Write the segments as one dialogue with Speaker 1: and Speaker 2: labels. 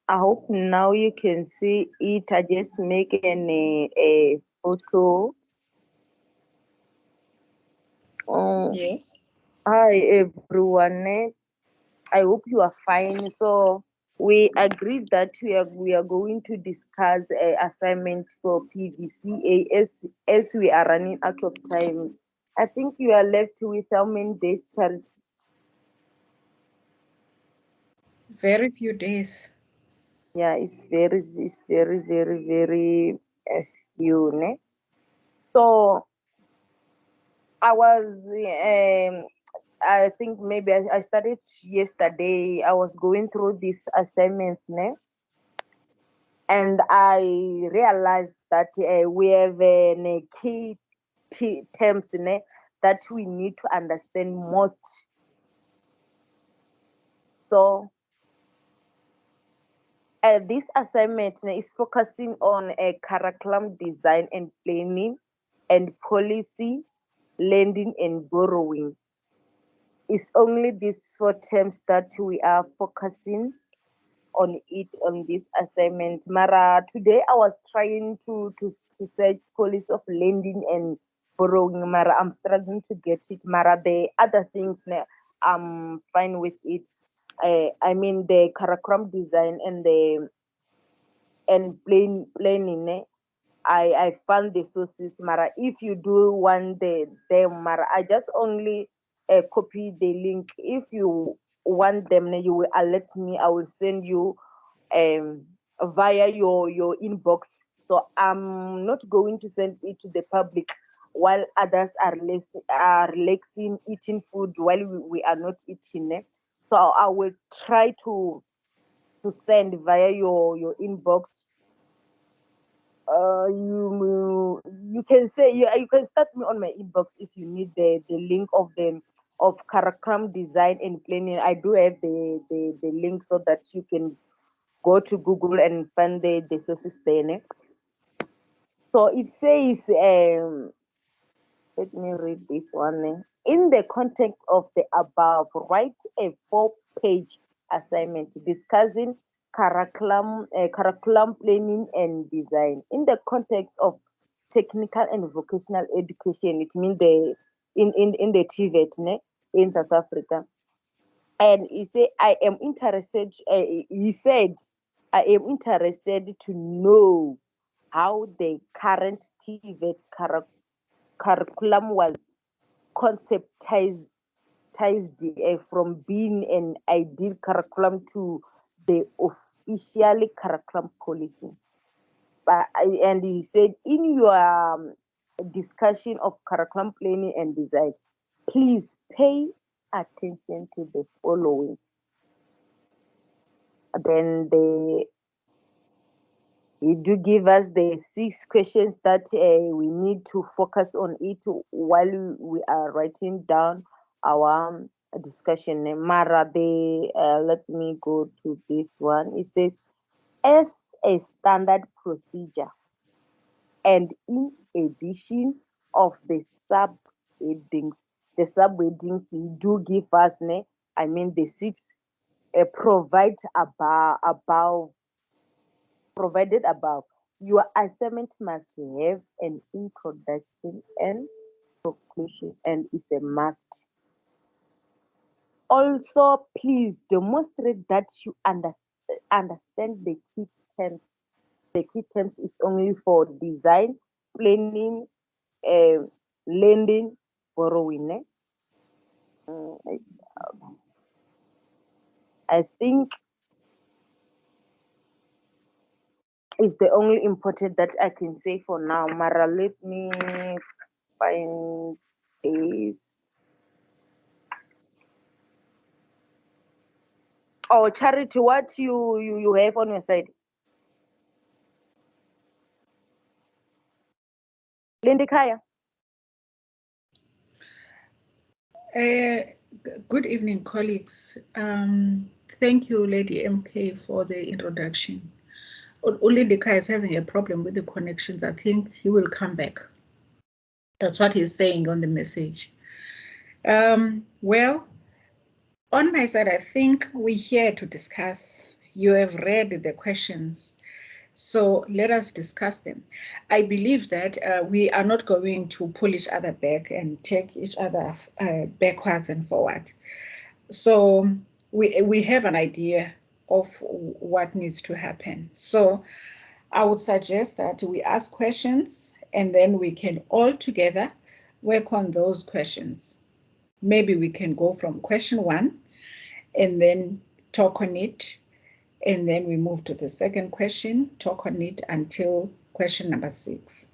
Speaker 1: I hope now you can see it. I just make a photo.
Speaker 2: Yes.
Speaker 1: Hi everyone. I hope you are fine. So we agreed that we are going to discuss a assignment for PVCA as we are running out of time. I think you are left with how many days, Charity?
Speaker 2: Very few days.
Speaker 1: Yeah, it's very few. Ne? So I was I think maybe I started yesterday. I was going through these assignments, ne? And I realized that we have key terms, ne, that we need to understand most. So this assignment ne, is focusing on curriculum design and planning and policy, lending and borrowing. It's only these four terms that we are focusing on it on this assignment. Mara, today I was trying to search policy of lending and borrowing. Mara, I'm struggling to get it. Mara, the other things, I'm fine with it. I mean the curriculum design and the planning. I found the sources. Mara, if you do one day, them Mara, I just only copy the link. If you want them, you will alert me. I will send you um, via your inbox. So I'm not going to send it to the public while others are relaxing, eating food while we are not eating. So I will try to send via your inbox. You can say you can start me on my inbox if you need the link of curriculum design and planning. I do have the link so that you can go to Google and find the sources there. Ne? So it says, let me read this one. In the context of the above, write a 4-page assignment discussing curriculum planning and design. In the context of technical and vocational education, it means in the TVET ne, in South Africa. And he said, I am interested to know how the current TVET curriculum was conceptualized from being an ideal curriculum to the official curriculum policy. And he said, in your discussion of curriculum planning and design, please pay attention to the following. Then they do give us the 6 questions that we need to focus on it while we are writing down our discussion. Mara, let me go to this one. It says, as a standard procedure, and in addition of the subheadings you do give us, I mean the 6 provide provided above, your assignment must have an introduction and conclusion, and is a must. Also, please demonstrate that you understand the key terms. The key terms is only for design, planning, uh, lending, borrowing. I think is the only important that I can say for now. Mara, let me find this. Oh, Charity, what you have on your side? Lindy Kaya.
Speaker 2: Good evening, colleagues. Thank you, Lady MK, for the introduction. Ulindika is having a problem with the connections. I think he will come back. That's what he's saying on the message. Well, on my side, I think we're here to discuss You have read the questions. So let us discuss them. I believe that we are not going to pull each other back and take each other backwards and forward. So we have an idea of what needs to happen. So I would suggest that we ask questions and then we can all together work on those questions. Maybe we can go from question 1 and then talk on it, and then we move to the second question, talk on it until question number 6.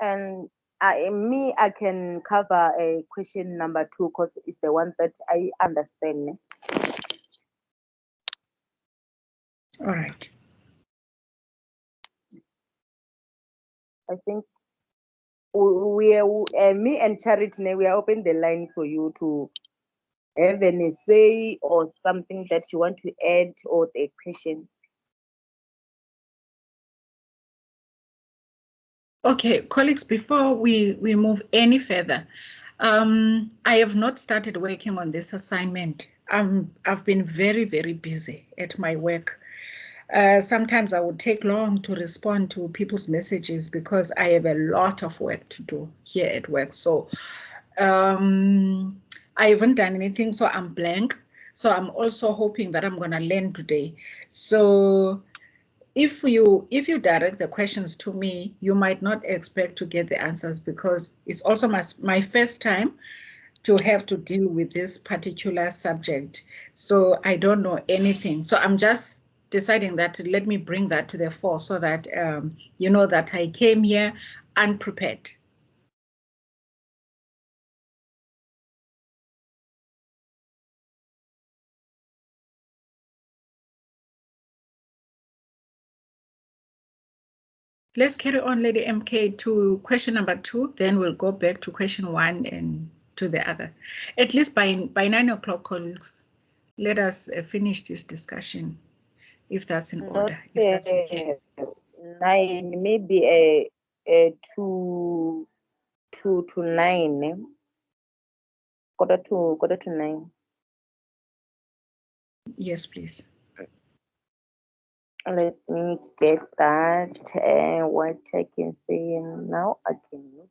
Speaker 1: And I can cover a question number 2 because it's the one that I understand.
Speaker 2: All right.
Speaker 1: I think we are, me and Charity, we are open the line for you to have an essay or something that you want to add or the question.
Speaker 2: Okay, colleagues, before we move any further, I have not started working on this assignment. I've been very, very busy at my work. Sometimes I would take long to respond to people's messages because I have a lot of work to do here at work. So I haven't done anything, so I'm blank. So I'm also hoping that I'm going to learn today. So if you direct the questions to me, you might not expect to get the answers because it's also my first time to have to deal with this particular subject. So I don't know anything. So I'm just deciding that let me bring that to the fore so that you know that I came here unprepared. Let's carry on, Lady MK, to question number 2. Then we'll go back to question 1 and to the other. At least by 9 o'clock, colleagues, let us finish this discussion, if that's in order, if that's okay.
Speaker 1: 9, maybe a 2 to 9, quarter to 9.
Speaker 2: Yes, please.
Speaker 1: Let me get that. What I can say now, I can.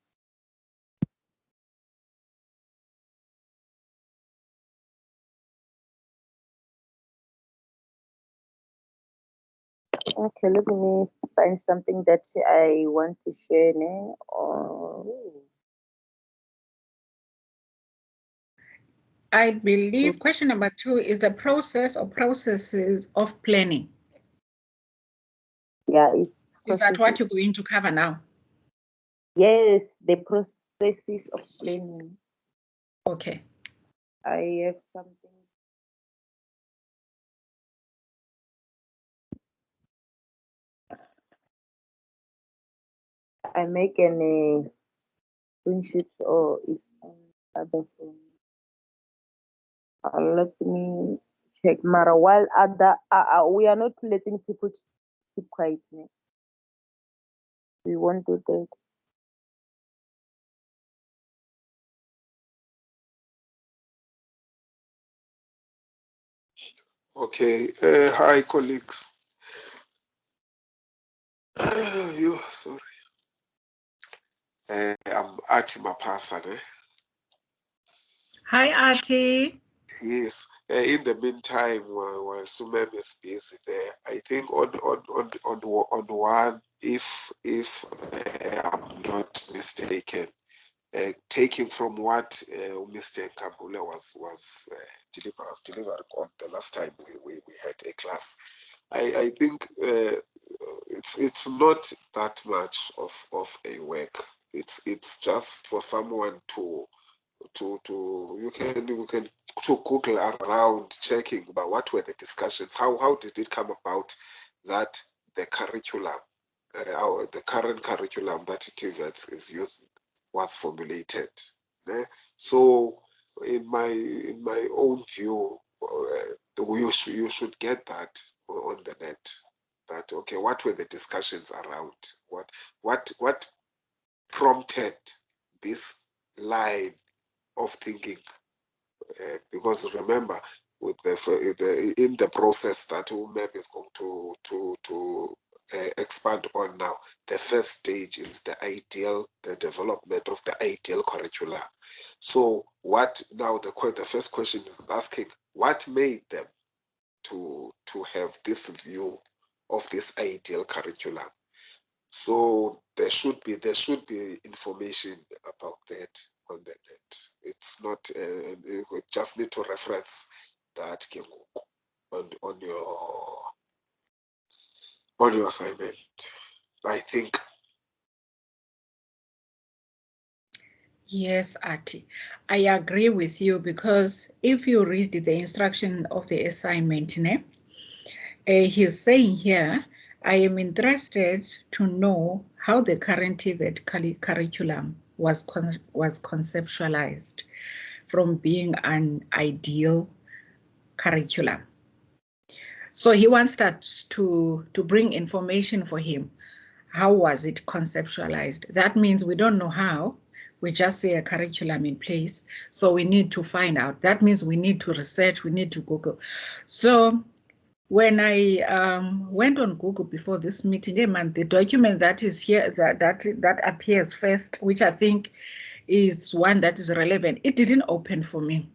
Speaker 1: Okay, let me find something that I want to share now.
Speaker 2: I believe question number 2 is the process or processes of planning.
Speaker 1: Yeah,
Speaker 2: Is that what you're going to cover now?
Speaker 1: Yes, the processes of planning.
Speaker 2: Okay.
Speaker 1: I have something. I make an screenshots or is on other phone. Let me check. Mara, while other we are not letting people keep quiet. We won't do that.
Speaker 3: Okay. Hi, colleagues. Sorry. I'm Ati Mapasane.
Speaker 2: Hi, Ati.
Speaker 3: Yes. In the meantime, while Sumem is busy there, I think on one, if I'm not mistaken, taking from what Mr. Kabule was delivering on the last time we had a class, I think it's not that much of a work. It's just for someone to you can to Google around checking about what were the discussions, how did it come about that the curriculum, the current curriculum that TVETS is using was formulated. So in my own view, you should get that on the net. That okay, what were the discussions around? What prompted this line of thinking because remember, with in the process that UMEP is going to expand on now, the first stage is the development of the ideal curricula. So what now? The first question is asking, what made them to have this view of this ideal curriculum? So there should be information about that on the net. It's not you just need to reference that on your assignment, I think.
Speaker 2: Yes, Ati, I agree with you, because if you read the instruction of the assignment, he's saying here, I am interested to know how the current TVET curriculum was conceptualized from being an ideal curriculum. So he wants us to bring information for him. How was it conceptualized? That means we don't know how. We just say a curriculum in place. So we need to find out. That means we need to research, we need to Google. So when I went on Google before this meeting, the document that is here, that appears first, which I think is one that is relevant, it didn't open for me.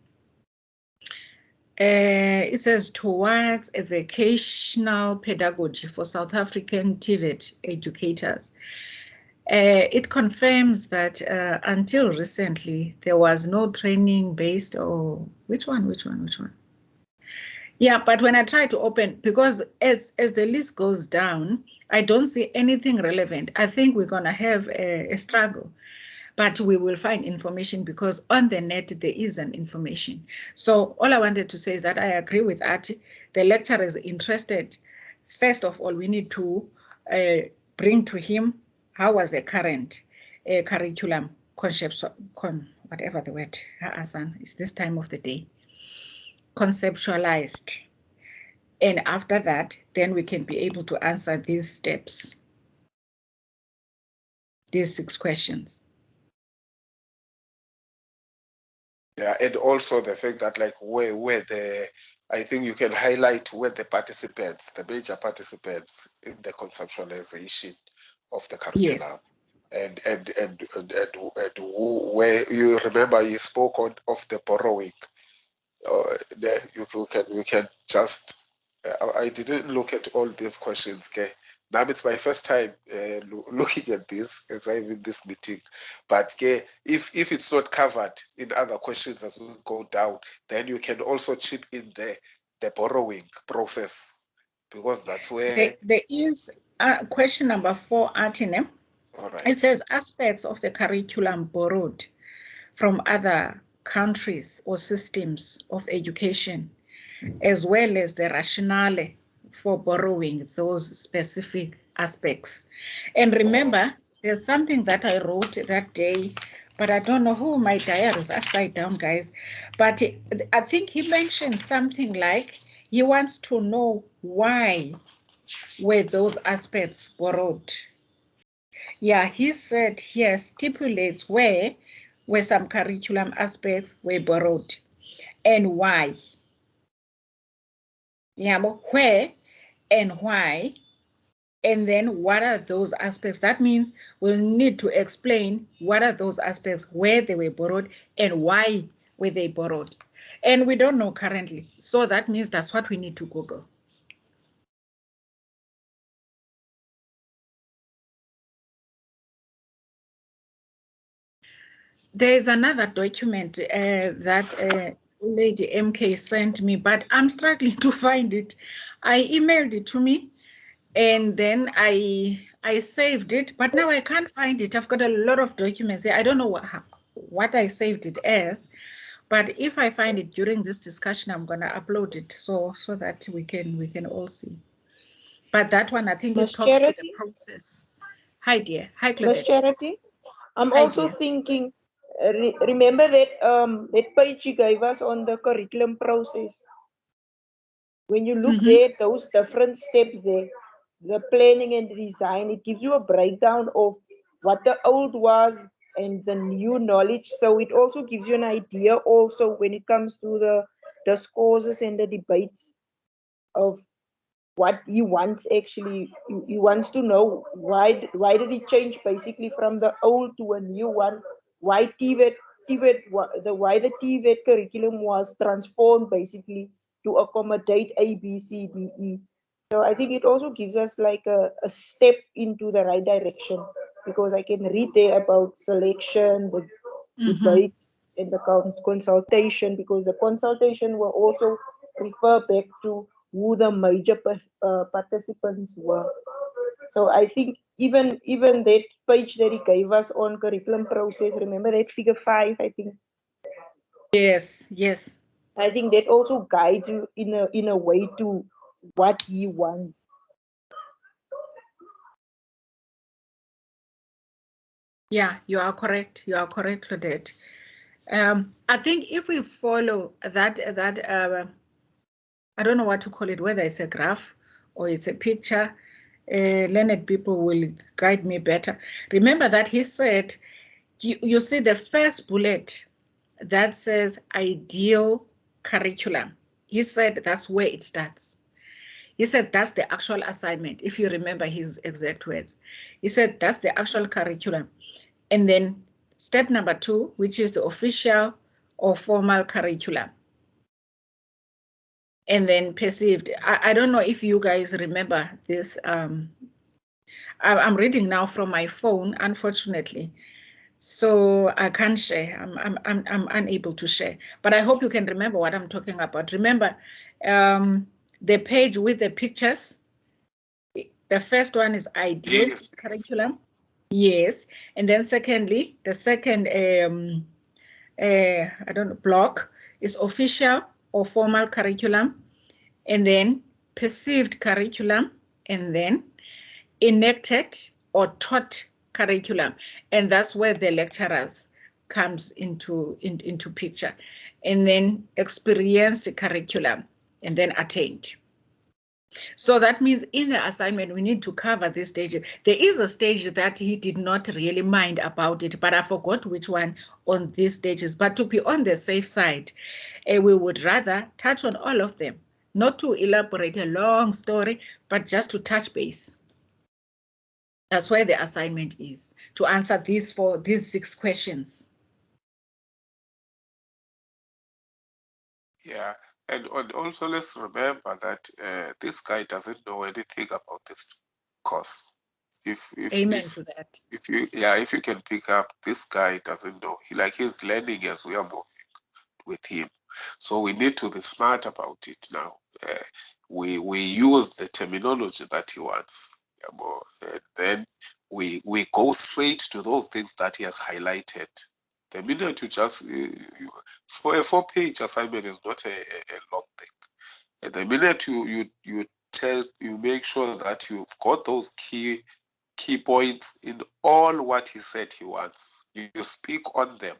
Speaker 2: It says, towards a vocational pedagogy for South African TVET educators. It confirms that until recently, there was no training based, or which one? Yeah, but when I try to open, because as the list goes down, I don't see anything relevant. I think we're going to have a struggle, but we will find information, because on the net, there is an information. So all I wanted to say is that I agree with Ati. The lecturer is interested. First of all, we need to bring to him how was the current curriculum concept, whatever the word, Asan, it's this time of the day, conceptualized. And after that, then we can be able to answer these steps, these 6 questions.
Speaker 3: Yeah, and also the fact that like where the, I think you can highlight where the participants, the major participants in the conceptualization of the curriculum.
Speaker 2: Yes.
Speaker 3: And where you remember you spoke of the borrowing. We can just. I didn't look at all these questions. Okay, now it's my first time looking at this as I'm in this meeting. But okay, if it's not covered in other questions as we go down, then you can also chip in the borrowing process, because that's where
Speaker 2: there is question number 4, Atine.
Speaker 3: All right.
Speaker 2: It says aspects of the curriculum borrowed from other countries or systems of education, as well as the rationale for borrowing those specific aspects. And remember, there's something that I wrote that day, but I don't know who, my diary is upside down, guys. But I think he mentioned something like he wants to know why were those aspects borrowed. Yeah, he said here stipulates where some curriculum aspects were borrowed and why. Yeah, but where and why, and then what are those aspects? That means we'll need to explain what are those aspects, where they were borrowed and why were they borrowed. And we don't know currently. So that means that's what we need to Google. There is another document that Lady MK sent me, but I'm struggling to find it. I emailed it to me, and then I saved it, but now I can't find it. I've got a lot of documents here. I don't know what I saved it as, but if I find it during this discussion, I'm gonna upload it so that we can all see. But that one, I think it talks to the process. Hi, dear. Hi, Claudette.
Speaker 4: Miss Charity, I'm
Speaker 2: Hi,
Speaker 4: also
Speaker 2: dear.
Speaker 4: thinking, remember that page you gave us on the curriculum process? When you look there, those different steps there, the planning and the design, it gives you a breakdown of what the old was, and the new knowledge. So it also gives you an idea also when it comes to the discourses and the debates of what he wants actually. He wants to know why did he change basically from the old to a new one? Why why the TVET curriculum was transformed basically to accommodate A, B, C, D, E. So I think it also gives us like a step into the right direction, because I can read there about selection, the debates, and the consultation, because the consultation will also refer back to who the major participants were. So I think even that page that he gave us on curriculum process, remember that figure 5, I think.
Speaker 2: Yes, yes.
Speaker 4: I think that also guides you in a way to what he wants.
Speaker 2: Yeah, you are correct. You are correct, Claudette. I think if we follow that I don't know what to call it, whether it's a graph or it's a picture, learned people will guide me better. Remember that he said, you see the first bullet that says ideal curriculum. He said that's where it starts. He said that's the actual assignment, if you remember his exact words. He said that's the actual curriculum. And then step number 2, which is the official or formal curriculum. And then perceived. I don't know if you guys remember this. I'm reading now from my phone, unfortunately. So I can't share. I'm unable to share. But I hope you can remember what I'm talking about. Remember the page with the pictures. The first one is ideal curriculum. Yes. And then secondly, the second I don't know, block is official or formal curriculum, and then perceived curriculum, and then enacted or taught curriculum. And that's where the lecturers comes into picture. And then experienced curriculum, and then attained. So that means in the assignment, we need to cover this stage. There is a stage that he did not really mind about it, but I forgot which one on these stages. But to be on the safe side, we would rather touch on all of them, not to elaborate a long story, but just to touch base. That's where the assignment is, to answer these 6 questions.
Speaker 3: Yeah, and also let's remember that this guy doesn't know anything about this course.
Speaker 2: Amen to that.
Speaker 3: If you can pick up, this guy doesn't know. He's learning as we are moving with him. So we need to be smart about it now. We use the terminology that he wants, and then we go straight to those things that he has highlighted. The minute you just for a 4-page assignment is not a long thing. And the minute you make sure that you've got those key points in all what he said he wants, you speak on them,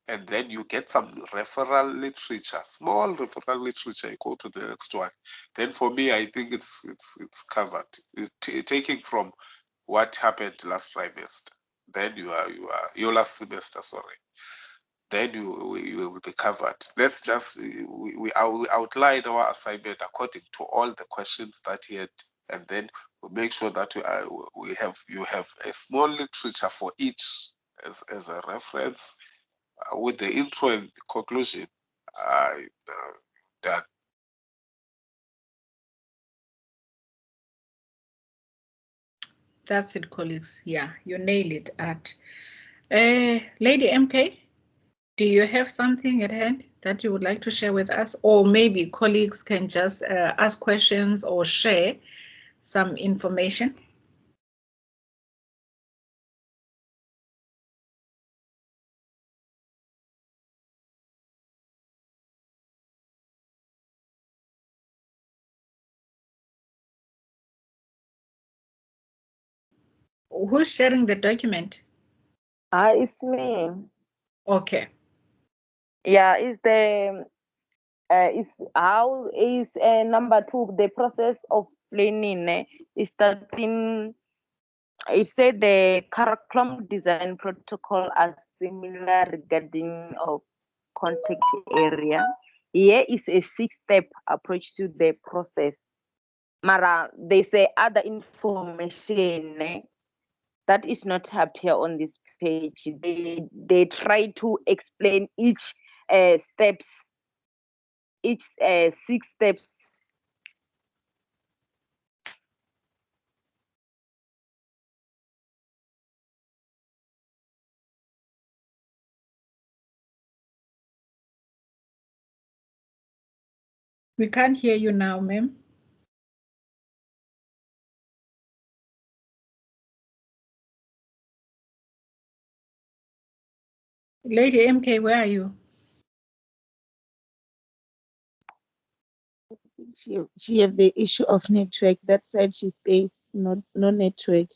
Speaker 3: and then you get some referral literature, small referral literature, you go to the next one. Then for me, I think it's covered. Taking from what happened last trimester, then your last semester, sorry. Then you will be covered. Let's just we outline our assignment according to all the questions that he had, and then we make sure that you have a small literature for each as a reference, with the intro and the conclusion. Done.
Speaker 2: That's it, colleagues. Yeah, you nail it at Lady MK. Do you have something at hand that you would like to share with us? Or maybe colleagues can just ask questions or share some information. Who's sharing the document?
Speaker 1: It's me.
Speaker 2: Okay.
Speaker 1: Yeah, is the is how is number 2, the process of planning is starting It said the curriculum design protocol are similar regarding of contact area. Here is a 6-step approach to the process. Mara, they say other information that is not appear on this page. They try to explain each steps, each 6 steps.
Speaker 2: We can't hear you now, ma'am. Lady MK, where are you?
Speaker 4: She have the issue of network. That side she stays no network.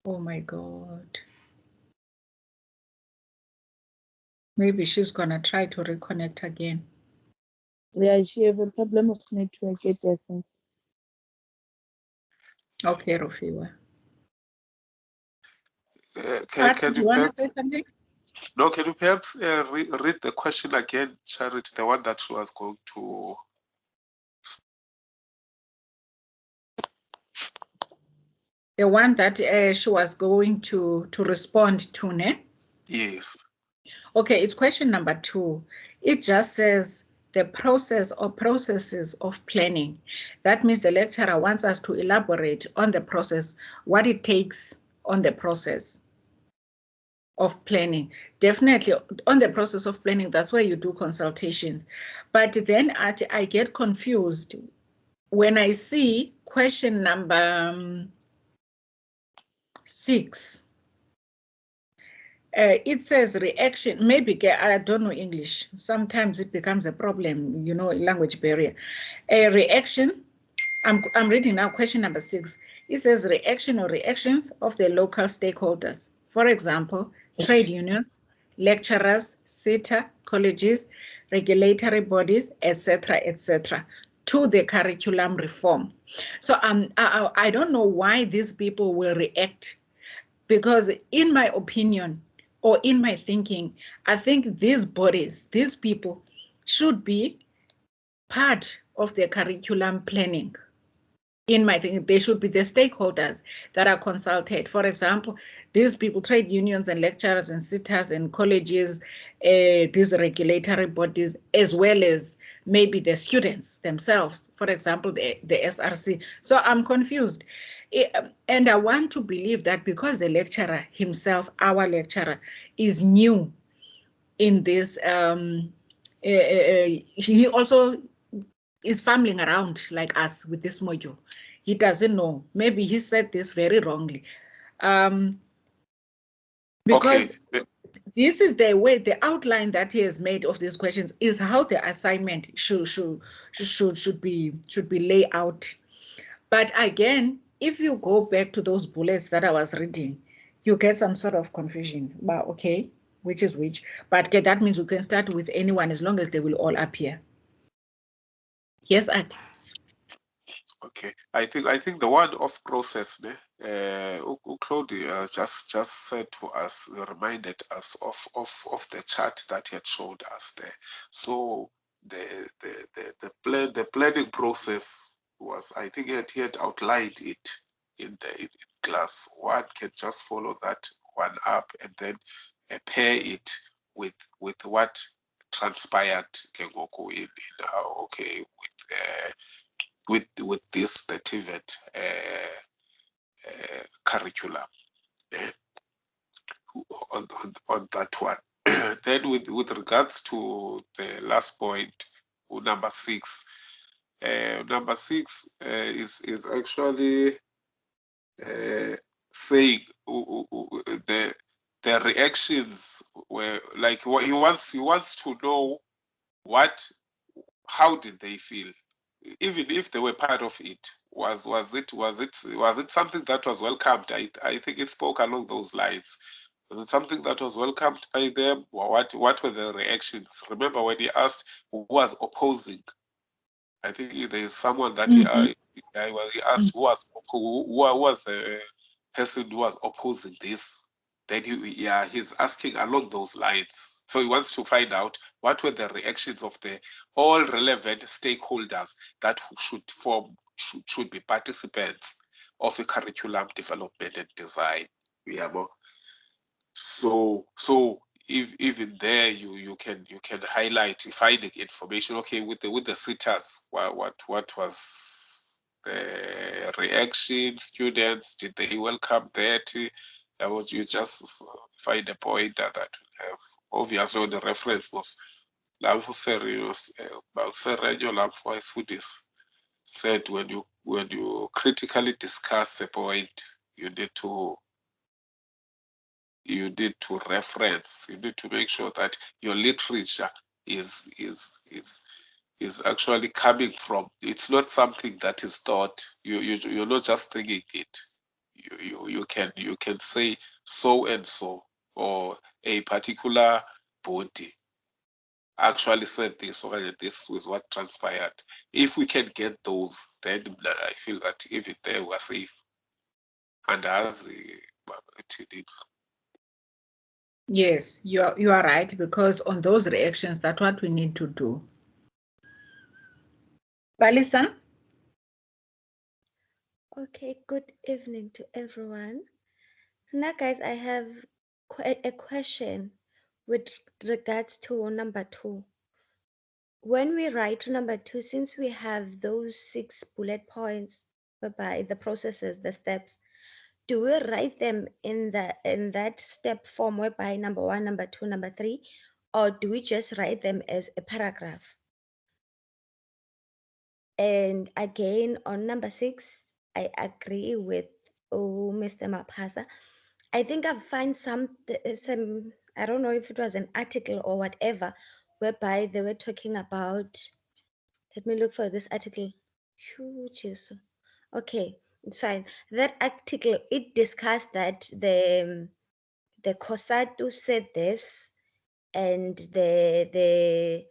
Speaker 2: Oh my God. Maybe she's gonna try to reconnect again.
Speaker 4: Yeah, she have a problem of network, I think.
Speaker 2: Okay, Rofiwa.
Speaker 3: Can
Speaker 2: Do
Speaker 3: you
Speaker 2: you want to
Speaker 3: perhaps
Speaker 2: say something?
Speaker 3: no? Can you perhaps read the question again, Charity? The one that she was going to.
Speaker 2: The one that she was going to respond to, ne?
Speaker 3: Yes.
Speaker 2: Okay, it's question number 2. It just says the process or processes of planning. That means the lecturer wants us to elaborate on the process, what it takes on the process of planning. Definitely on the process of planning, that's where you do consultations. But then I get confused when I see question number 6. It says reaction. Maybe I don't know English. Sometimes it becomes a problem, language barrier. A reaction. I'm reading now question number 6. It says reaction or reactions of the local stakeholders. For example, trade unions, lecturers, SETA, colleges, regulatory bodies, etc., to the curriculum reform. So I don't know why these people will react, because in my opinion, or in my thinking, I think these bodies, these people should be part of the curriculum planning. In my thinking, they should be the stakeholders that are consulted. For example, these people, trade unions and lecturers and sitters and colleges, these regulatory bodies, as well as maybe the students themselves, for example, the SRC. So I'm confused. And I want to believe that because the lecturer himself, our lecturer, is new in this, he also is fumbling around like us with this module. He doesn't know. Maybe he said this very wrongly. Because
Speaker 3: Okay.
Speaker 2: this is the way, the outline that he has made of these questions is how the assignment should be laid out. But again, if you go back to those bullets that I was reading, you get some sort of confusion. But okay, which is which? But okay, that means we can start with anyone as long as they will all appear. Yes, Art.
Speaker 3: Okay, I think the one of process, Claudia just said to us, reminded us of the chart that he had showed us there. So the planning process was, I think he had outlined it in class. One can just follow that one up and then pair it with what transpired in okay with this the TVET curriculum on that one. Then with regards to the last point, number 6, is actually saying the reactions were like what he wants to know how did they feel, even if they were part of it. Was it something that was welcomed? I think it spoke along those lines. Was it something that was welcomed by them? Or what were the reactions? Remember when he asked who was opposing? I think there is someone that he asked who was the person who was opposing this. Then he's asking along those lines. So he wants to find out what were the reactions of the all relevant stakeholders that should be participants of a curriculum development and design. So if even there you can highlight finding information. Okay, with the sitters, what was the reaction? Students, did they welcome that? You just find a point that will have obviously the reference was lapho serious Serenyo lapho isifundisi said when you critically discuss a point, you need to reference, you need to make sure that your literature is actually coming from, it's not something that is taught. You're not just thinking it. You can say so and so, or a particular body actually said this, or this was what transpired. If we can get those, then I feel that even there we're safe. And as it is.
Speaker 2: Yes, you are right, because on those reactions, that's what we need to do. Balisa?
Speaker 5: Okay, good evening to everyone. Now, guys, I have a question with regards to number 2. When we write number 2, since we have those 6 bullet points whereby the processes, the steps, do we write them in that step form whereby number 1, number 2, number 3, or do we just write them as a paragraph? And again, on number 6, I agree with Mr. Mapasa. I think I find some, I don't know if it was an article or whatever, whereby they were talking about, let me look for this article. Okay, it's fine. That article, it discussed that the COSATU said this, and the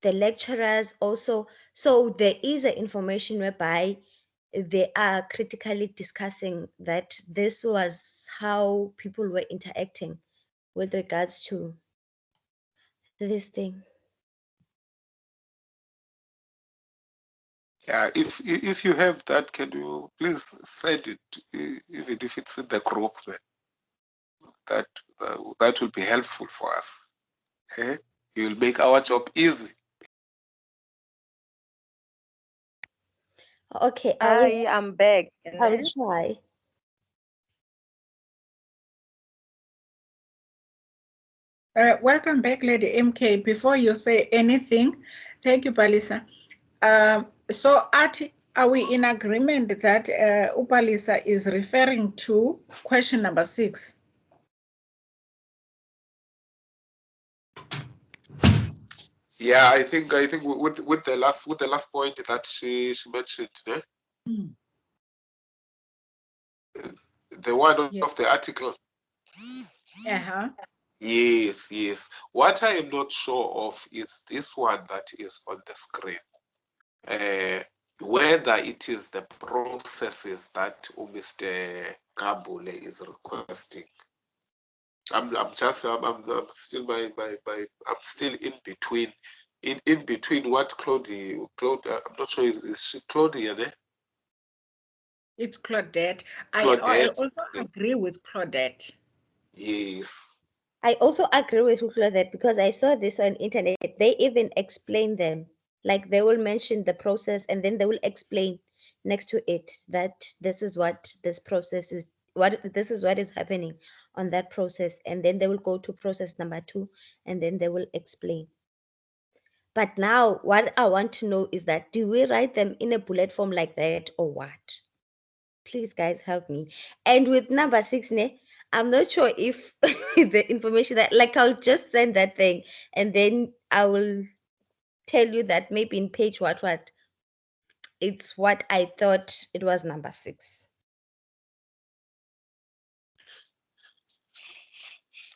Speaker 5: lecturers also. So there is an information whereby they are critically discussing that this was how people were interacting with regards to this thing.
Speaker 3: Yeah, if you have that, can you please send it, even if it's in the group? That will be helpful for us. Okay? It will make our job easy.
Speaker 5: Okay,
Speaker 1: Hi, I'm back.
Speaker 5: I will try.
Speaker 2: Welcome back, Lady MK. Before you say anything, thank you, Balisa. So, Ati, are we in agreement that Upalisa is referring to question number 6?
Speaker 3: Yeah, I think with the last point that she mentioned, the one
Speaker 2: Yes.
Speaker 3: of the article.
Speaker 2: Uh-huh.
Speaker 3: Yes. What I am not sure of is this one that is on the screen. Whether it is the processes that Mr. Kabule is requesting. I'm still I'm still in between what Claude, I'm not sure, is she Claudia there?
Speaker 2: It's Claudette.
Speaker 3: Claudette.
Speaker 2: I also agree with Claudette.
Speaker 3: Yes.
Speaker 5: I also agree with Claudette, because I saw this on internet. They even explain them. Like they will mention the process and then they will explain next to it that this is what this process is, this is what is happening on that process. And then they will go to process number 2 and then they will explain. But now what I want to know is that, do we write them in a bullet form like that or what? Please, guys, help me. And with number 6, I'm not sure if the information that, like, I'll just send that thing and then I will tell you that maybe in page what it's what I thought it was number 6.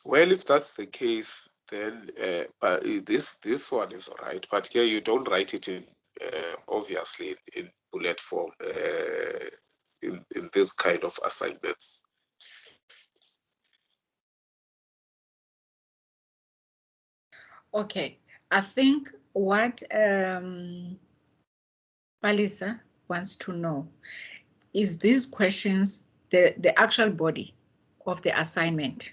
Speaker 3: Well, if that's the case, then but this one is all right. But here you don't write it in obviously in bullet form in this kind of assignments.
Speaker 2: Okay, I think what Palisa wants to know is these questions the actual body of the assignment.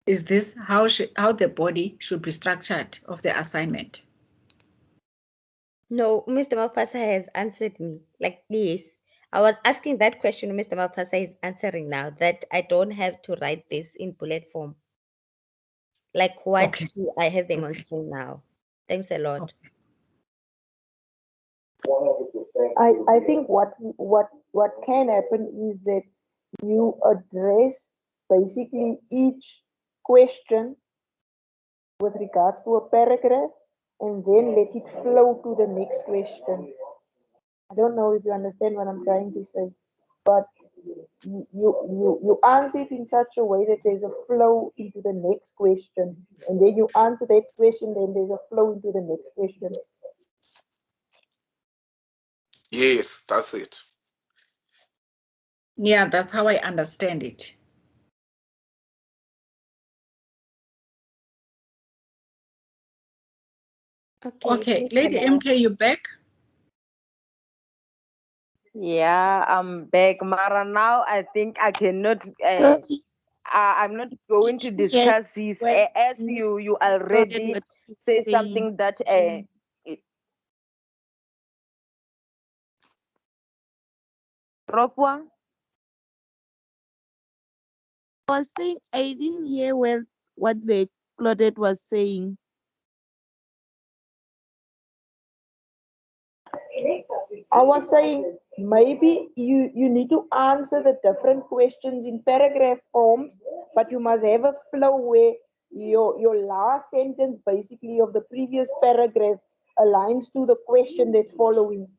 Speaker 2: Is this how the body should be structured of the assignment?
Speaker 5: No, Mr. Mapasa has answered me. Like, yes. I was asking that question. Mr. Mapasa is answering now that I don't have to write this in bullet form. Like what
Speaker 2: Okay.
Speaker 5: you are having on screen now. Thanks a lot.
Speaker 2: Okay.
Speaker 4: I think what can happen is that you address basically each question with regards to a paragraph and then let it flow to the next question. I don't know if you understand what I'm trying to say, but you answer it in such a way that there's a flow into the next question, and then you answer that question, then there's a flow into the next question.
Speaker 3: Yes, that's it.
Speaker 2: Yeah, that's how I understand it. Okay, Lady MK, you back?
Speaker 1: Yeah, I'm back. Mara, now I think I cannot. I'm not going to discuss this as you already say something that Ropwa?
Speaker 6: I was saying I didn't hear well what the Claudette was saying.
Speaker 4: I was saying maybe you need to answer the different questions in paragraph forms, but you must have a flow where your last sentence basically of the previous paragraph aligns to the question that's following.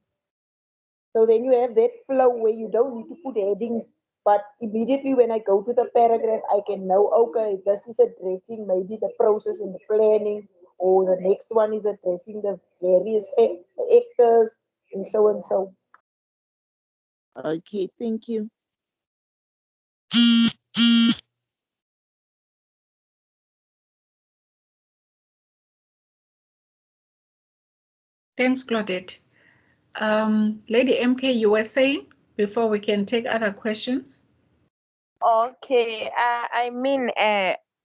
Speaker 4: So then you have that flow where you don't need to put headings, but immediately when I go to the paragraph, I can know, okay, this is addressing maybe the process and the planning, or the next one is addressing the various actors, and so and so.
Speaker 6: Okay, thank you.
Speaker 2: Thanks, Claudette. Lady MK, you were saying before we can take other questions?
Speaker 1: Okay, I mean,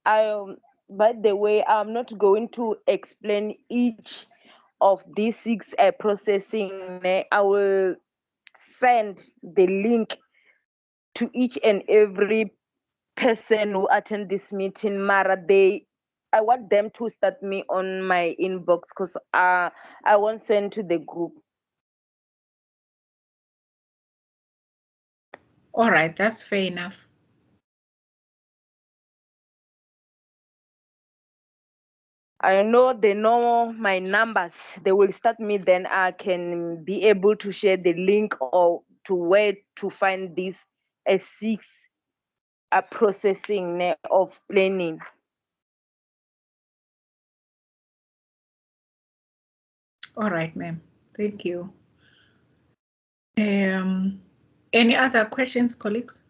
Speaker 1: by the way, I'm not going to explain each of these six processing. I will send the link to each and every person who attend this meeting. Mara, I want them to start me on my inbox because I won't send to the group.
Speaker 2: All right, that's fair enough.
Speaker 1: I know they know my numbers. They will start me, then I can be able to share the link or to where to find this six processing of planning.
Speaker 2: All right, ma'am. Thank you. Any other questions, colleagues?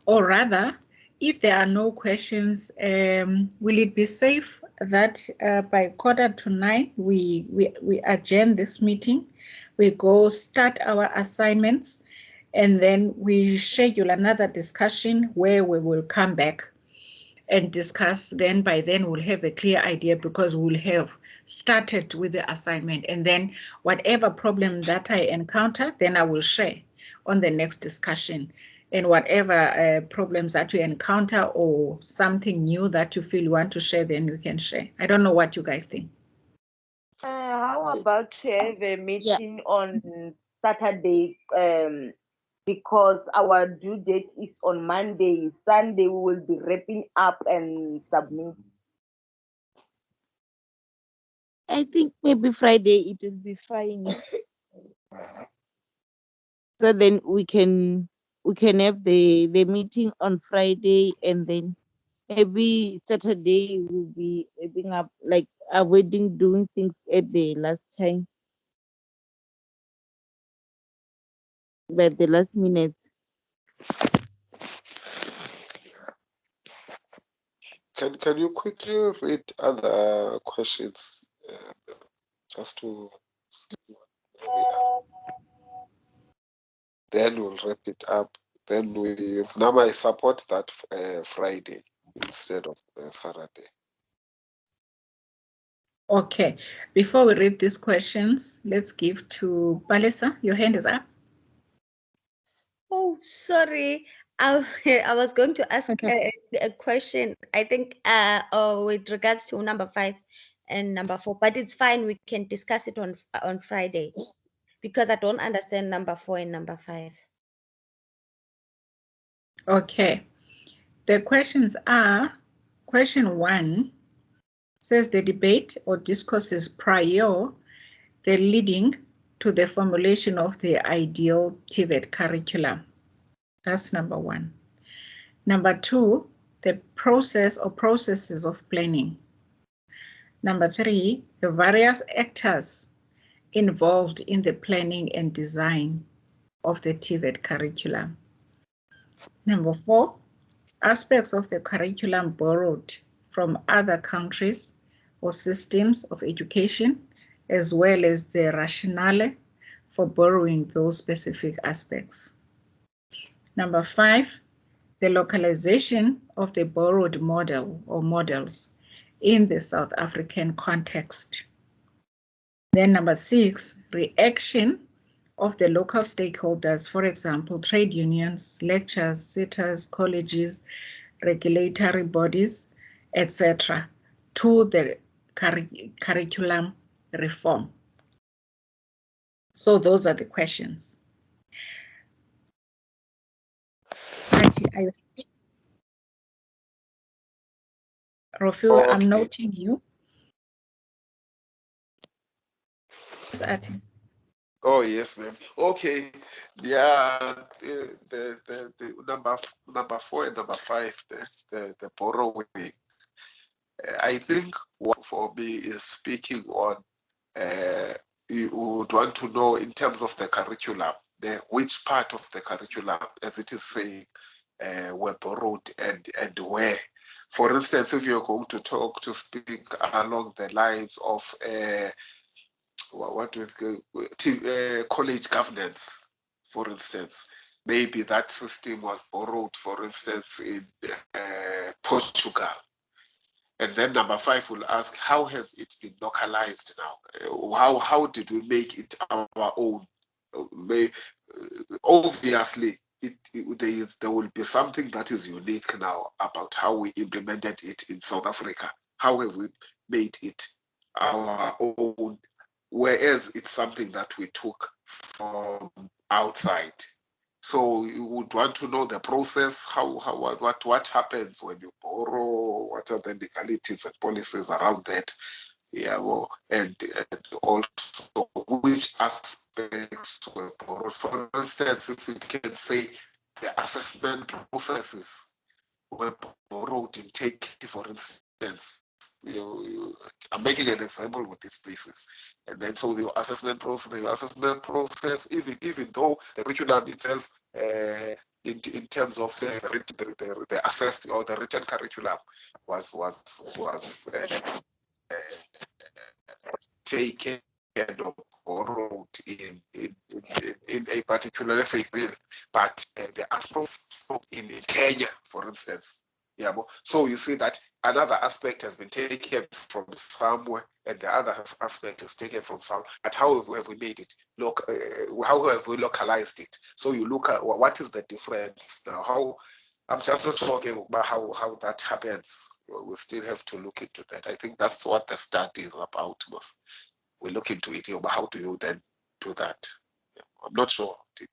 Speaker 2: Or rather, if there are no questions, will it be safe that by 8:45 we adjourn this meeting, we go start our assignments, and then we schedule another discussion where we will come back and discuss? Then by then we'll have a clear idea because we'll have started with the assignment, and then whatever problem that I encounter, then I will share on the next discussion. And whatever problems that you encounter or something new that you feel you want to share, then you can share. I don't know what you guys think.
Speaker 1: How about to have a meeting on Saturday? Because our due date is on Monday. Sunday we will be wrapping up and submit.
Speaker 6: I think maybe Friday it will be fine. So then we can have the meeting on Friday and then every Saturday we'll be having up, like avoiding doing things at the last time, by the last minute.
Speaker 3: Can you quickly read other questions just to see where we are? Then we'll wrap it up. Then I support that Friday instead of Saturday.
Speaker 2: Okay, before we read these questions, let's give to Palesa. Your hand is up.
Speaker 5: Oh, sorry. I, I was going to ask a question. I think with regards to number 5 and number 4, but it's fine. We can discuss it on Friday because I don't understand number 4 and number 5.
Speaker 2: Okay, the questions are, question 1 says the debate or discourses prior, the leading to the formulation of the ideal TVET curriculum. That's number 1. Number 2, the process or processes of planning. Number 3, the various actors involved in the planning and design of the TVET curriculum. Number 4, aspects of the curriculum borrowed from other countries or systems of education, as well as the rationale for borrowing those specific aspects. Number 5, the localization of the borrowed model or models in the South African context. Then number 6, reaction of the local stakeholders, for example, trade unions, lecturers, sitters, colleges, regulatory bodies, etc., to the curriculum reform. So those are the questions. Rofiwe, I'm noting you. Yes, Ati.
Speaker 3: Oh yes, ma'am. Okay, yeah. The number 4 and number 5, the borrowing. I think what for me is speaking on. You would want to know in terms of the curriculum, which part of the curriculum, as it is saying, were borrowed and where. For instance, if you're going to speak along the lines of college governance, for instance, maybe that system was borrowed, for instance, in Portugal. And then number 5 will ask, how has it been localized now? How did we make it our own? Obviously, there will be something that is unique now about how we implemented it in South Africa. How have we made it our own? Whereas it's something that we took from outside. So you would want to know the process, what happens when you borrow, what are the legalities and policies around that, yeah, well, and also which aspects were borrowed. For instance, if we can say the assessment processes were borrowed in Turkey, for instance. I'm making an example with these places. And then so the assessment process, even though the curriculum itself, in terms of the assessed or the written curriculum was taken or borrowed in a particular, let's say, but the aspects in Kenya, for instance. Yeah, so you see that another aspect has been taken from somewhere, and the other aspect is taken from some. But how have we made it? Look, how have we localized it? So you look at what is the difference now? How I'm just not talking about how that happens. We still have to look into that. I think that's what the study is about. We look into it, but how do you then do that? I'm not sure. But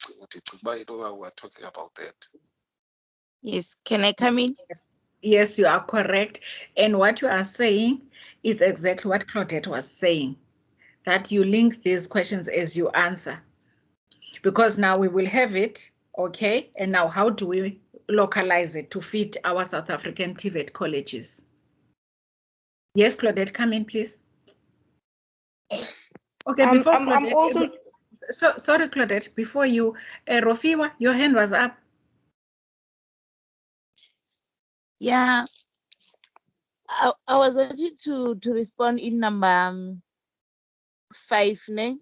Speaker 3: we're talking about that.
Speaker 6: Yes, can I come in?
Speaker 2: Yes, you are correct. And what you are saying is exactly what Claudette was saying, that you link these questions as you answer. Because now we will have it, okay? And now how do we localize it to fit our South African TVET colleges. Yes, Claudette, come in, please. Okay, before
Speaker 4: I'm
Speaker 2: Claudette,
Speaker 4: also
Speaker 2: sorry, Claudette, before you, Rofiwa, your hand was up.
Speaker 6: Yeah, I was wanting to respond in number 5, ne?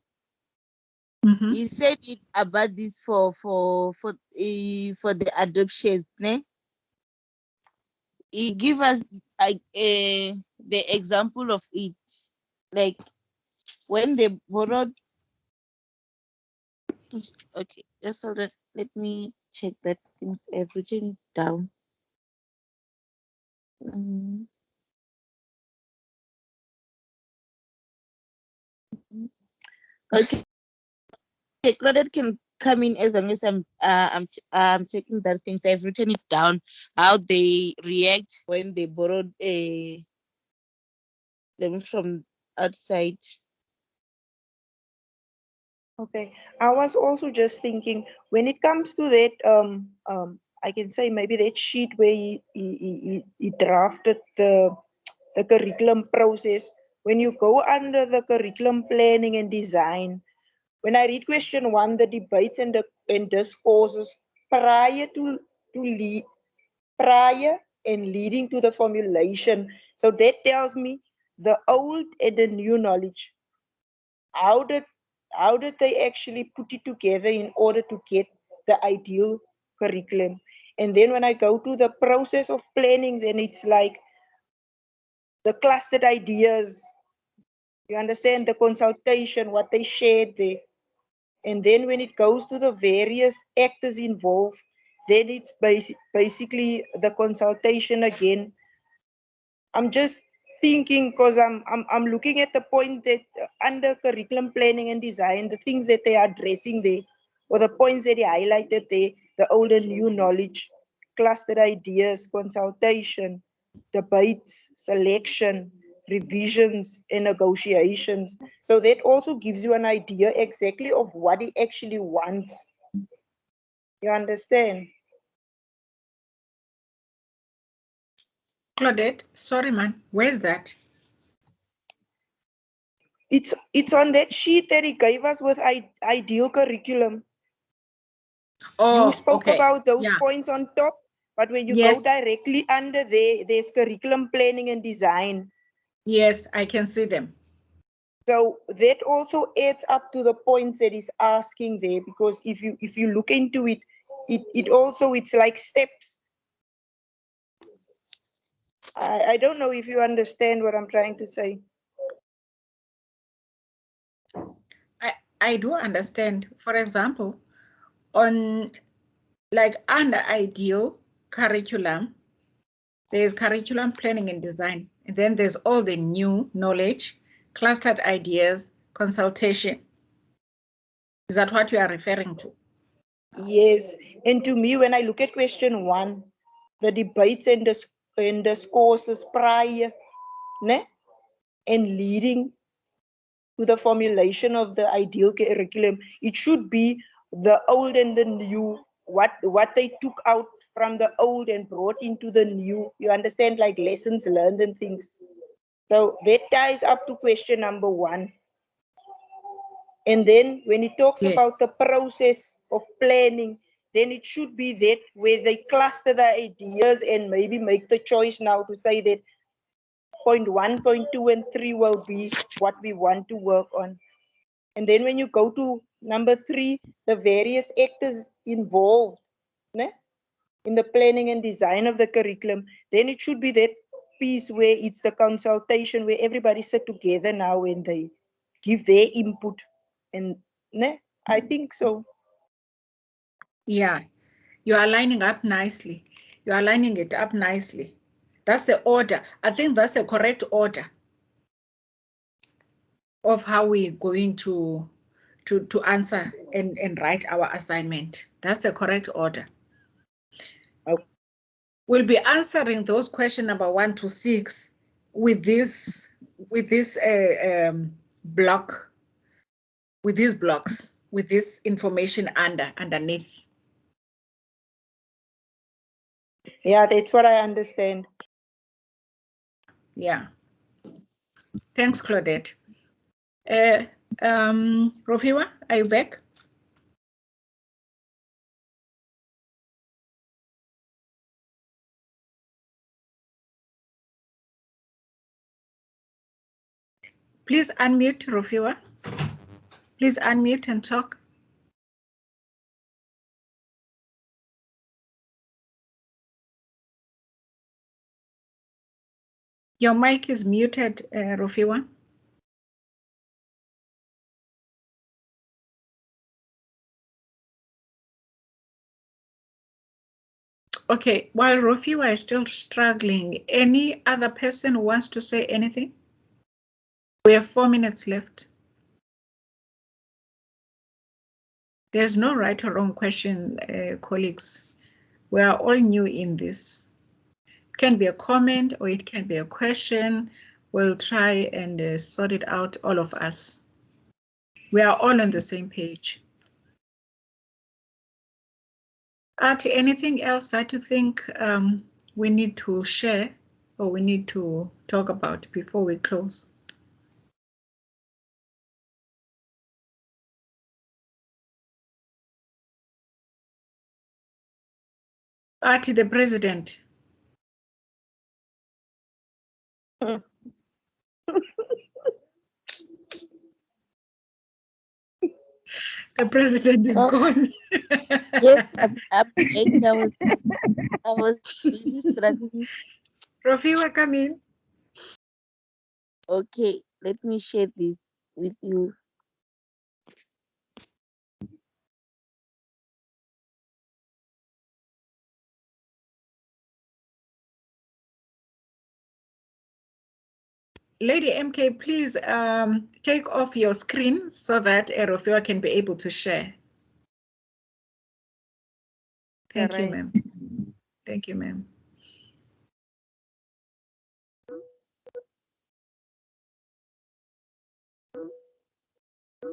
Speaker 2: Mm-hmm.
Speaker 6: He said it about this for the adoptions, ne? He give us like the example of it, like when they borrowed. Okay, just hold on. Let me check that things. I've written it down. Okay, Claudette can come in as long as I'm checking that things. I've written it down how they react when they borrowed them from outside.
Speaker 4: okay. I was also just thinking when it comes to that, I can say maybe that sheet where he drafted the curriculum process. When you go under the curriculum planning and design, when I read question 1, the debates and discourses prior to lead, prior and leading to the formulation. So that tells me the old and the new knowledge. How did they actually put it together in order to get the ideal curriculum? And then when I go to the process of planning, then it's like the clustered ideas. You understand the consultation, what they shared there. And then when it goes to the various actors involved, then it's basically the consultation again. I'm just thinking because I'm looking at the point that under curriculum planning and design, the things that they are addressing there, or the points that they highlighted there, the old and new knowledge, clustered ideas, consultation, debates, selection, revisions, and negotiations. So that also gives you an idea exactly of what he actually wants. You understand?
Speaker 2: Claudette, sorry, man, where's that?
Speaker 4: It's on that sheet that he gave us with ideal curriculum.
Speaker 2: Oh,
Speaker 4: You spoke
Speaker 2: okay.
Speaker 4: about those
Speaker 2: Yeah.
Speaker 4: points on top, but when you
Speaker 2: Yes.
Speaker 4: go directly under there, there's curriculum planning and design.
Speaker 2: Yes, I can see them.
Speaker 4: So that also adds up to the points that he's asking there, because if you look into it, it also it's like steps. I don't know if you understand what I'm trying to say.
Speaker 2: I do understand. For example, on like under ideal curriculum, there's curriculum planning and design, and then there's all the new knowledge, clustered ideas, consultation. Is that what you are referring to?
Speaker 4: Yes, and to me, when I look at question 1, the debates and the discourses prior, ne, and leading to the formulation of the ideal curriculum, it should be the old and the new, what they took out from the old and brought into the new. You understand, like lessons learned and things. So that ties up to question number 1. And then when it talks about the process of planning, then it should be that where they cluster the ideas and maybe make the choice now to say that point 1, point 2, and 3 will be what we want to work on. And then when you go to number 3, the various actors involved, né, in the planning and design of the curriculum, then it should be that piece where it's the consultation where everybody sit together now and they give their input. And né, I think so.
Speaker 2: Yeah, you are lining up nicely. You are lining it up nicely. That's the order. I think that's the correct order of how we're going to answer and write our assignment. That's the correct order.
Speaker 4: Okay.
Speaker 2: We'll be answering those questions number 1 to 6 with this block, with these blocks, with this information underneath.
Speaker 4: Yeah, that's what I understand.
Speaker 2: Yeah. Thanks, Claudette. Rofiwa, are you back? Please unmute, Rofiwa. Please unmute and talk. Your mic is muted, Rofiwa. Okay, while Rofiwa is still struggling, any other person who wants to say anything? We have 4 minutes left. There's no right or wrong question, colleagues. We are all new in this. It can be a comment or it can be a question. We'll try and sort it out, all of us. We are all on the same page. Artie, anything else that you think we need to share or we need to talk about before we close? Artie, the president. The president is gone.
Speaker 6: Yes, I'm back. I was busy struggling.
Speaker 2: Rofiwa, come in.
Speaker 6: Okay, let me share this with you.
Speaker 2: Lady MK, please take off your screen so that Rofiwa can be able to share. Thank you, ma'am. Thank you, ma'am.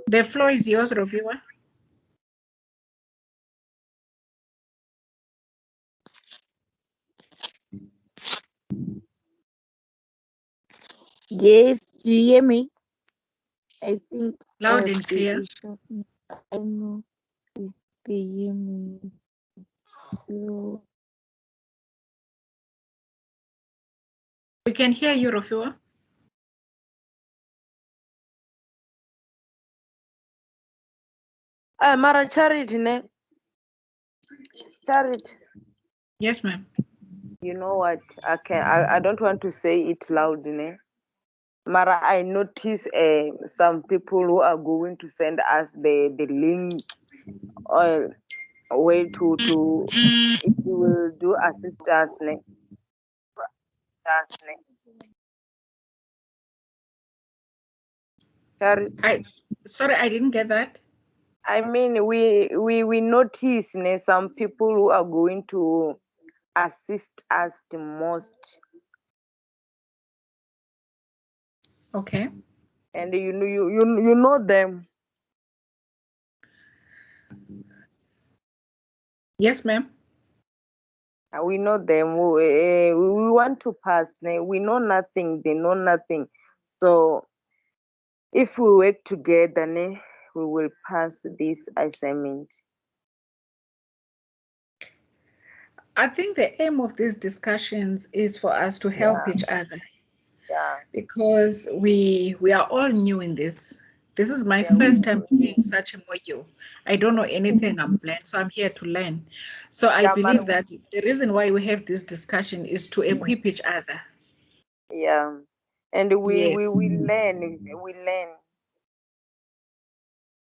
Speaker 2: The floor is yours, Rofiwa.
Speaker 6: Yes, do you hear me? I think
Speaker 2: Loud and clear.
Speaker 6: I don't know if they hear me. No.
Speaker 2: We can hear you, Rofiwa.
Speaker 1: Mara Charity, ne? Charity.
Speaker 2: Yes, ma'am.
Speaker 1: You know what? I don't want to say it loud, ne? Mara, I notice some people who are going to send us the link or way to if you will do assist us, ne? Charity.
Speaker 2: Sorry, I didn't get that.
Speaker 1: I mean, we notice some people who are going to assist us the most.
Speaker 2: Okay.
Speaker 1: And you know them.
Speaker 2: Yes, ma'am.
Speaker 1: We know them. We want to pass. We know nothing. They know nothing. So if we work together, we will pass this assignment.
Speaker 2: I think the aim of these discussions is for us to help each other.
Speaker 1: Yeah.
Speaker 2: Because we are all new in this. This is my first time doing such a module. I don't know anything. I'm blank, so I'm here to learn. So I believe that the reason why we have this discussion is to equip each other.
Speaker 1: Yeah. And we learn. We learn.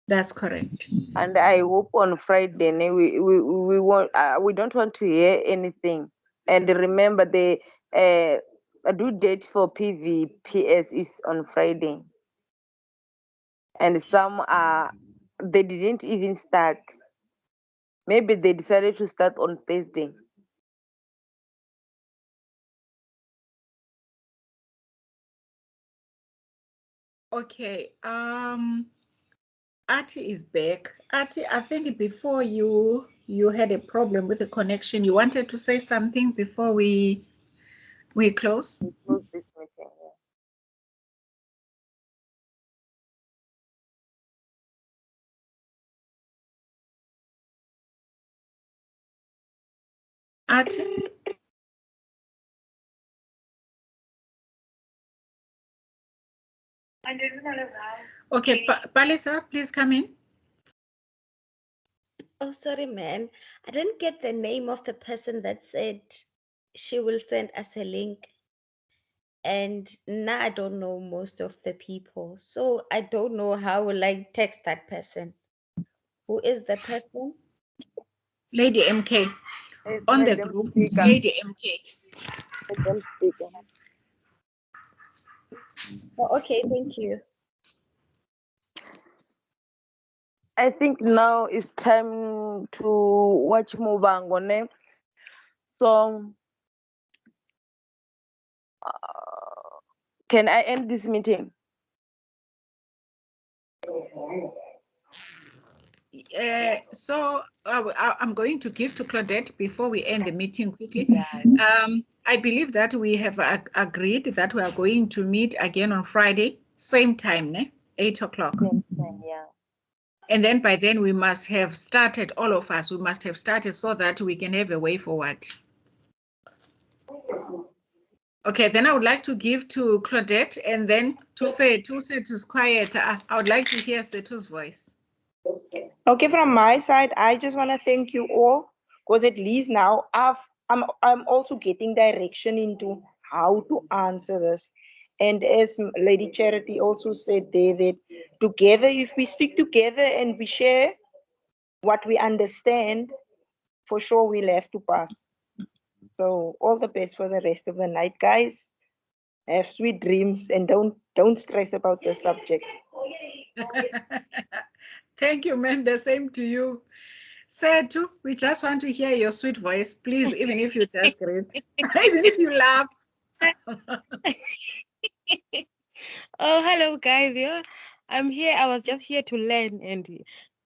Speaker 2: That's correct.
Speaker 1: And I hope on Friday we don't want to hear anything. And remember the due date for PVPS is on Friday. And some they didn't even start. Maybe they decided to start on Thursday.
Speaker 2: Okay. Artie is back. Artie, I think before you you had a problem with the connection. You wanted to say something before we close?
Speaker 1: We close this meeting. Yeah.
Speaker 2: Ati? Okay, Palisa, please come in.
Speaker 5: Oh, sorry, man. I didn't get the name of the person that said she will send us a link. And now I don't know most of the people. So I don't know how will I text that person. Who is the person?
Speaker 2: Lady MK.
Speaker 1: It's
Speaker 2: On the
Speaker 1: Madam
Speaker 2: group, it's
Speaker 1: Speaker.
Speaker 2: Lady MK.
Speaker 1: Madam Speaker.
Speaker 5: Oh, okay, thank you.
Speaker 1: I think now it's time to watch Mubango, ne? So, can I end this meeting?
Speaker 2: So I'm going to give to Claudette before we end the meeting quickly. I believe that we have agreed that we are going to meet again on Friday, same time, ne? 8 o'clock.
Speaker 1: Same time, yeah.
Speaker 2: And then by then we must have started, all of us, we must have started so that we can have a way forward. Okay, then I would like to give to Claudette and then to Setu's quiet. I would like to hear Setu's voice.
Speaker 4: Okay, from my side, I just want to thank you all because at least now I'm also getting direction into how to answer this. And as Lady Charity also said there, that together, if we stick together and we share what we understand, for sure we'll have to pass. So all the best for the rest of the night, guys. Have sweet dreams and don't stress about the subject.
Speaker 2: Thank you, ma'am. The same to you. Setu, we just want to hear your sweet voice, please, even if you just great, even if you laugh.
Speaker 7: Oh, hello, guys. Yeah, I'm here. I was just here to learn and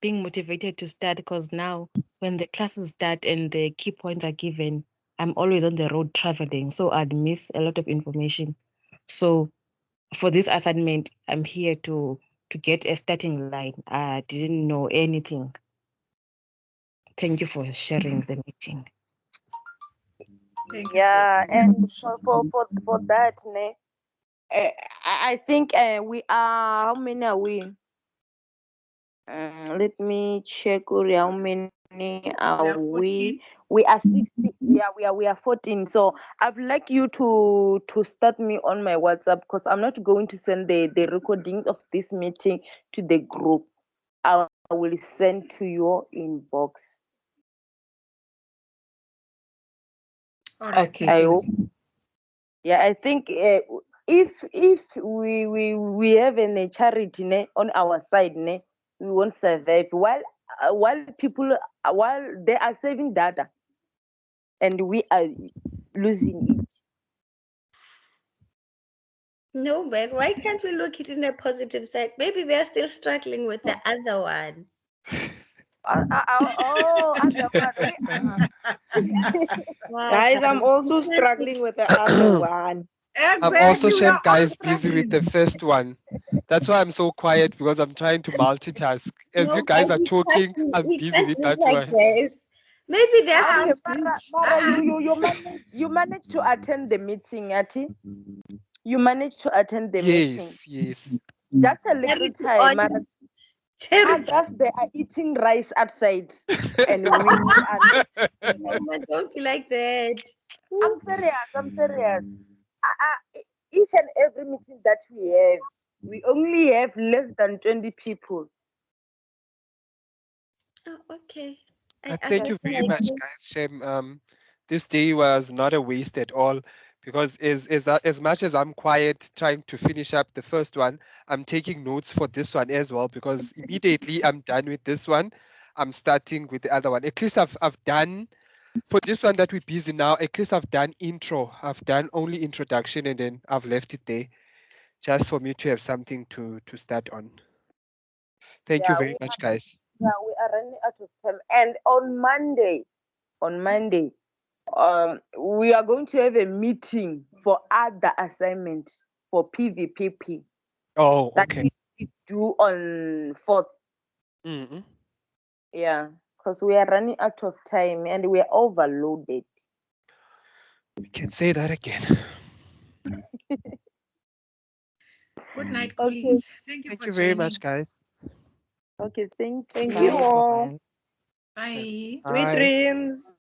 Speaker 7: being motivated to start because now, when the classes start and the key points are given, I'm always on the road traveling, so I'd miss a lot of information. So, for this assignment, I'm here to get a starting line. I didn't know anything. Thank you for sharing the meeting.
Speaker 2: Thank you,
Speaker 1: Yeah,
Speaker 2: Setu.
Speaker 1: and for that, ne, I think we are, how many are we? Let me check, Uri, how many are we?
Speaker 2: 14.
Speaker 1: We are 60. Yeah, we are 14. So I'd like you to start me on my WhatsApp because I'm not going to send the recording of this meeting to the group. I will send to your inbox.
Speaker 2: All right.
Speaker 7: Okay.
Speaker 1: I
Speaker 7: Thank
Speaker 1: hope.
Speaker 7: you.
Speaker 1: Yeah, I think if we have a charity ne, on our side ne, we won't survive while people while they are saving data and we are losing it.
Speaker 5: No, man, why can't we look it in a positive side? Maybe they're still struggling with the other one.
Speaker 1: Other one.
Speaker 5: Wow,
Speaker 4: Guys, I'm also
Speaker 5: you can't
Speaker 4: struggling with the other one.
Speaker 8: I'm also,
Speaker 2: Exactly. We
Speaker 8: Shem,
Speaker 2: are all
Speaker 8: guys, busy with the
Speaker 2: struggling.
Speaker 8: first one. That's why I'm so quiet because I'm trying to multitask. As you
Speaker 5: No, but
Speaker 8: guys are talking, I'm
Speaker 5: we
Speaker 8: busy
Speaker 5: can't
Speaker 8: with
Speaker 5: do it
Speaker 8: that
Speaker 5: like
Speaker 8: one.
Speaker 5: this. Maybe they're
Speaker 1: Okay,
Speaker 5: still
Speaker 2: Speech.
Speaker 1: Mara, you managed to attend the meeting, Ati. You managed to attend the meeting.
Speaker 8: Yes.
Speaker 1: Just a little
Speaker 5: charity
Speaker 1: time,
Speaker 5: on
Speaker 1: Mara.
Speaker 5: charity.
Speaker 1: Others they are eating rice outside, and we are.
Speaker 5: No, man, don't be like that.
Speaker 1: I'm serious. I'm serious. Each and every meeting that we have, we only have less than 20 people.
Speaker 5: Oh, okay. I
Speaker 8: Thank you
Speaker 5: understand.
Speaker 8: very much, guys. Shem, this day was not a waste at all because as much as I'm quiet trying to finish up the first one, I'm taking notes for this one as well because immediately I'm done with this one, I'm starting with the other one. At least I've done for this one that we're busy now. At least I've done intro. I've done only introduction and then I've left it there just for me to have something to start on. Thank you
Speaker 1: Yeah,
Speaker 8: very much, guys.
Speaker 1: Yeah, we are running out of time. And on Monday, we are going to have a meeting for other assignments for PVPP
Speaker 8: Oh,
Speaker 1: that
Speaker 8: okay.
Speaker 1: we do on 4th.
Speaker 8: Mm-hmm.
Speaker 1: Yeah, because we are running out of time and we are overloaded.
Speaker 8: We can say that again.
Speaker 2: Good night,
Speaker 1: Okay.
Speaker 2: colleagues. Thank you
Speaker 8: Thank
Speaker 2: for
Speaker 8: you very
Speaker 2: joining.
Speaker 8: much, guys.
Speaker 1: Okay, thank
Speaker 4: Thank
Speaker 1: you.
Speaker 4: you all.
Speaker 2: Bye.
Speaker 4: Sweet
Speaker 8: Bye.
Speaker 4: dreams.